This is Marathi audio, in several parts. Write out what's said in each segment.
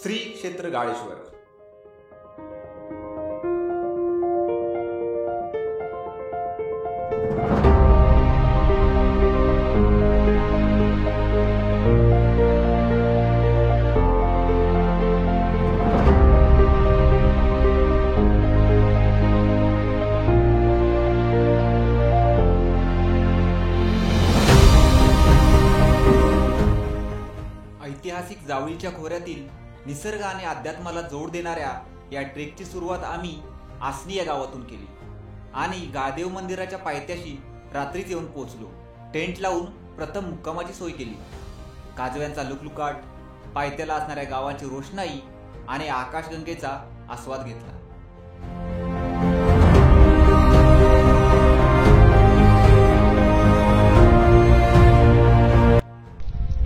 श्री क्षेत्र गाळेश्वर। ऐतिहासिक जावळीच्या खोऱ्यातील निसर्ग आणि अध्यात्माला जोड देणाऱ्या या ट्रेकची सुरुवात आम्ही आसनी या गावातून केली आणि गाळदेव मंदिराच्या पायथ्याशी रात्रीच येऊन पोहोचलो। टेंट लावून प्रथम मुक्कामाची सोय केली। काजव्यांचा लुकलुकाट, पायथ्याला असणाऱ्या गावाची रोषणाई आणि आकाशगंगेचा आस्वाद घेतला।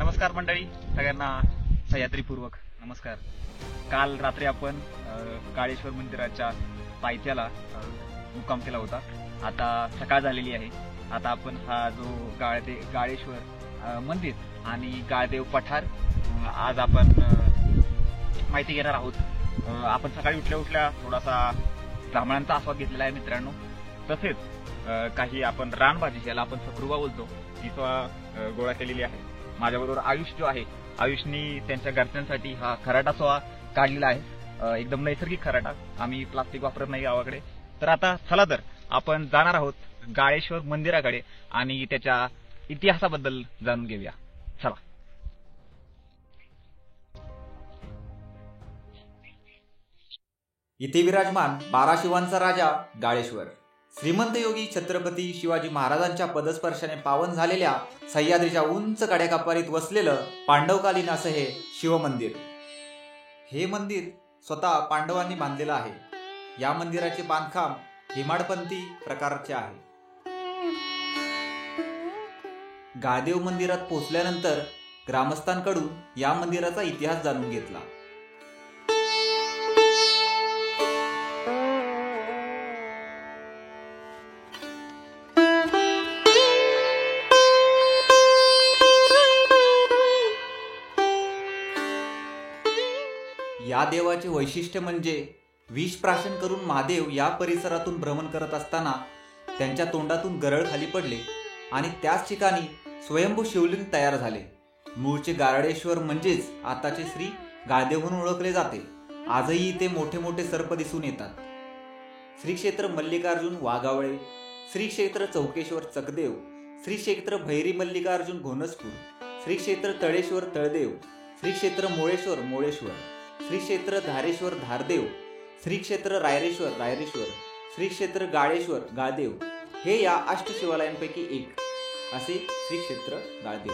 नमस्कार मंडळी, सगळ्यांना सह्याद्रीपूर्वक नमस्कार। काल रात्री आपण गाळेश्वर मंदिराच्या पायथ्याला मुक्काम केला होता। आता सकाळ झालेली आहे। आता आपण हा जो गाळेश्वर मंदिर आणि गाळदेव पठार आज आपण माहिती घेणार आहोत। आपण सकाळी उठल्या उठल्या थोडासा जांभळांचा आस्वाद घेतलेला आहे मित्रांनो। तसेच काही आपण रानभाजी, ज्याला आपण सकरुबा बोलतो, ती गोळा केलेली आहे। माझ्याबरोबर आयुष जो आहे, आयुषनी त्यांच्या घरच्यांसाठी हा खराटा सोहा काढलेला आहे। एकदम नैसर्गिक खराटा, आम्ही प्लास्टिक वापरत नाही गावाकडे। तर आता चला तर आपण जाणार आहोत गाळेश्वर मंदिराकडे आणि त्याच्या इतिहासाबद्दल जाणून घेऊया। चला। इथे विराजमान 12 शिवांचा राजा गाळेश्वर, श्रीमंत योगी छत्रपती शिवाजी महाराजांच्या पदस्पर्शाने पावन झालेल्या सह्याद्रीच्या उंच कड्याकापारीत वसलेलं पांडवकालीन असं हे शिवमंदिर। हे मंदिर स्वतः पांडवांनी बांधलेलं आहे। या मंदिराचे बांधकाम हेमाडपंथी प्रकारचे आहे। गाळदेव मंदिरात पोहोचल्यानंतर ग्रामस्थांकडून या मंदिराचा इतिहास जाणून घेतला। या देवाचे वैशिष्ट्य म्हणजे विष प्राशन करून महादेव या परिसरातून भ्रमण करत असताना त्यांच्या तोंडातून गरळ खाली पडले आणि त्याच ठिकाणी स्वयंभू शिवलिंग तयार झाले। मूळचे गारडेश्वर म्हणजेच आताचे श्री गाळदेव म्हणून ओळखले जाते। आजही इथे मोठे मोठे सर्प दिसून येतात। श्री क्षेत्र मल्लिकार्जुन वाघावळे, श्री क्षेत्र चौकेश्वर चकदेव, श्री क्षेत्र भैरी मल्लिकार्जुन घोणसपूर, श्री क्षेत्र तळेश्वर तळदेव, श्री क्षेत्र मोळेश्वर मोळेश्वर, श्री क्षेत्र धारेश्वर धारदेव, श्री क्षेत्र रायरेश्वर रायरेश्वर, श्री क्षेत्र गाळेश्वर गाळदेव हे या अष्टशिवालयांपैकी एक असे श्री क्षेत्र गाळदेव।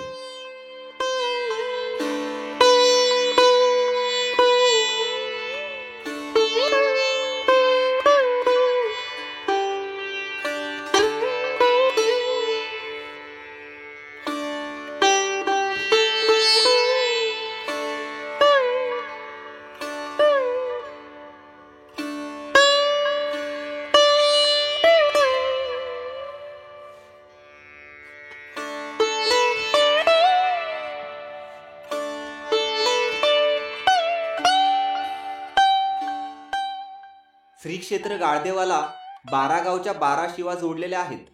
श्री क्षेत्र गाळदेवाला 12 गावच्या 12 शिवा जोडलेल्या आहेत।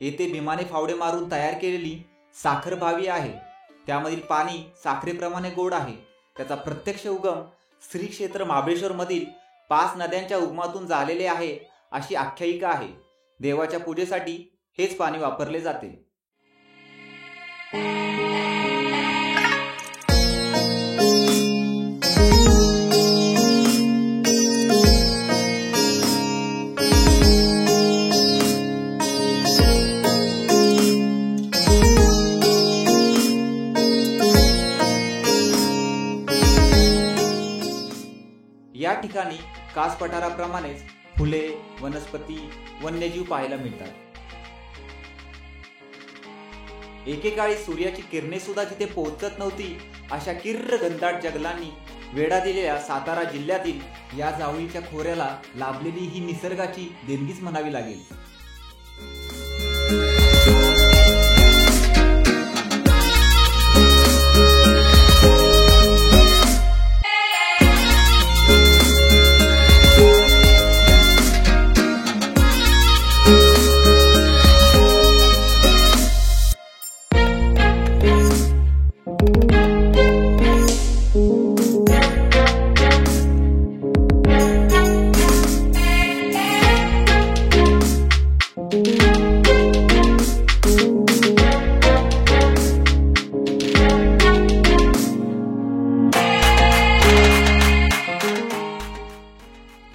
येथे भीमाने फावडे मारून तयार केलेली साखर बावी आहे। त्यामधील पाणी साखरेप्रमाणे गोड आहे। त्याचा प्रत्यक्ष उगम श्री क्षेत्र महाबळेश्वर मधील 5 नद्यांच्या उगमातून झालेले आहे अशी आख्यायिका आहे। देवाच्या पूजेसाठी हेच पाणी वापरले जाते। या ठिकाणी कास पठाराप्रमाणेच फुले, वनस्पती, वन्यजीव पाहायला मिळतात। एकेकाळी सूर्याची किरणे सुद्धा जिथे पोहोचत नव्हती अशा किर्र घनदाट जंगलांनी वेढा दिलेल्या सातारा जिल्ह्यातील या जावळीच्या खोऱ्याला लाभलेली ही निसर्गाची देणगीच म्हणावी लागेल।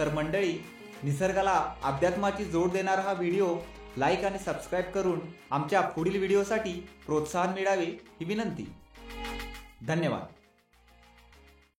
तर मंडळी, निसर्गाला अध्यात्माची जोड देणारा हा व्हिडिओ लाईक आणि सबस्क्राईब करून आमच्या पुढील व्हिडिओसाठी प्रोत्साहन मिळावे ही विनंती. धन्यवाद.